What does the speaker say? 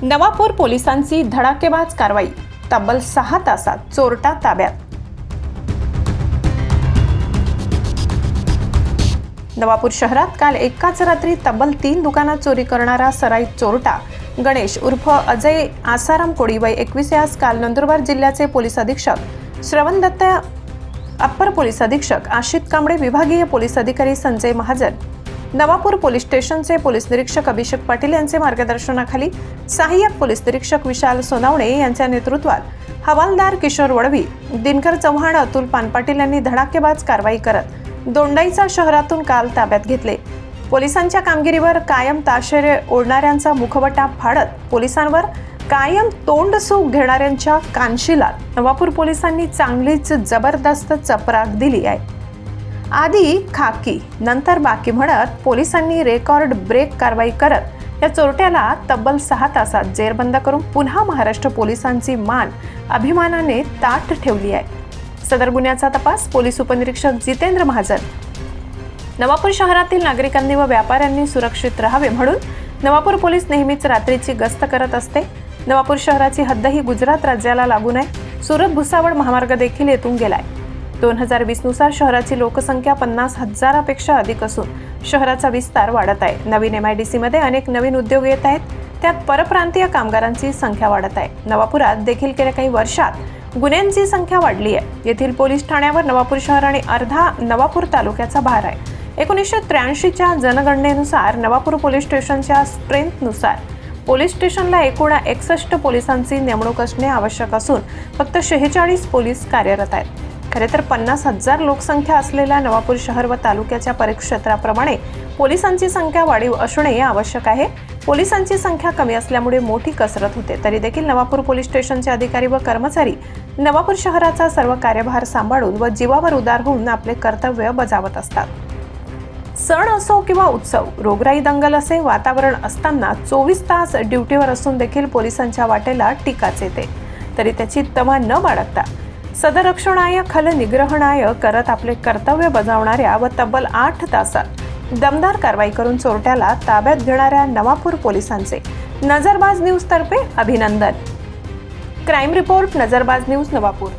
नवापूर पोलिसांची धडाकेबाज कारवाई, तब्बल 6 तासात चोरटा ताब्यात। नवापूर शहरात काल एकाच रात्री तब्बल 3 दुकानात चोरी करणारा सराईत चोरटा गणेश उर्फ अजय आसाराम कोळी वय 21 यास काल नंदुरबार जिल्ह्याचे पोलीस अधीक्षक श्रवण दत्त, अप्पर पोलीस अधीक्षक आशित कांबळे, विभागीय पोलीस अधिकारी संजय महाजन, नवापूर पोलीस स्टेशनचे पोलीस निरीक्षक अभिषेक पाटील यांचे मार्गदर्शनाखाली सहाय्यक पोलीस निरीक्षक विशाल सोनावणे यांच्या नेतृत्वात हवालदार किशोर वडवी, दिनकर चव्हाण, अतुल पानपाटील यांनी धडाकेबाज कारवाई करत दोंडाईचा शहरातून काल ताब्यात घेतले। पोलिसांच्या कामगिरीवर कायम ताशेरे ओढणाऱ्यांचा मुखवटा फाडत पोलिसांवर कायम तोंडसूक घेणाऱ्यांच्या कानशिला नवापूर पोलिसांनी चांगलीच जबरदस्त चपराक दिली आहे। आधी खाकी नंतर बाकी म्हणत पोलिसांनी रेकॉर्ड ब्रेक कारवाई करत या चोरट्याला तब्बल 6 तासात जेरबंद करून पुन्हा महाराष्ट्र पोलिसांची मान अभिमानाने ताठ ठेवली आहे। सदर गुन्ह्याचा तपास पोलीस उपनिरीक्षक जितेंद्र महाजन। नवापूर शहरातील नागरिकांनी व व्यापाऱ्यांनी सुरक्षित राहावे म्हणून नवापूर पोलीस नेहमीच रात्रीची गस्त करत असते। नवापूर शहराची हद्द ही गुजरात राज्याला लागून आहे। सुरत भुसावळ महामार्ग देखील येथून गेलाय। 2020 नुसार शहराची लोकसंख्या 50,000पेक्षा अधिक असून शहराचा विस्तार वाढत आहे। नवीन MIDC मध्ये अनेक नवीन उद्योग येत आहेत, त्यात परप्रांतीय कामगारांची संख्या वाढत आहे। नवापुरात देखील गेल्या काही वर्षात गुन्ह्यांची संख्या वाढली आहे। येथील पोलीस ठाण्यावर नवापूर शहर आणि अर्धा नवापूर तालुक्याचा भार आहे। 1983च्या जनगणनेनुसार नवापूर पोलीस स्टेशनच्या स्ट्रेंथनुसार पोलीस स्टेशनला एकूण 61 पोलिसांची नेमणूक असणे आवश्यक असून फक्त 46 पोलीस कार्यरत आहेत। खरे तर 50,000 लोकसंख्या असलेल्या नवापूर शहर व तालुक्याच्या परिक्षेत्राप्रमाणे पोलिसांची संख्या वाढीव असणे आवश्यक आहे। पोलिसांची संख्या कमी असल्यामुळे मोठी कसरत होते। तरी देखील नवापूर पोलीस स्टेशनचे अधिकारी व कर्मचारी नवापूर शहराचा सर्व कार्यभार सांभाळून व जीवावर उदार होऊन आपले कर्तव्य बजावत असतात। सण असो किंवा उत्सव, रोगराई दंगल असे वातावरण असताना 24 तास ड्युटीवर असून देखील पोलिसांच्या वाटेला टीकाच येते। तरी त्याची तमा न बाळगता सदरक्षणाय खल निग्रहणाय करत आपले कर्तव्य बजावणाऱ्या व तब्बल 8 तासात दमदार कारवाई करून चोरट्याला ताब्यात घेणाऱ्या नवापूर पोलिसांचे नजरबाज न्यूज तर्फे अभिनंदन। Crime report, Nazarbaaz news, Navapur.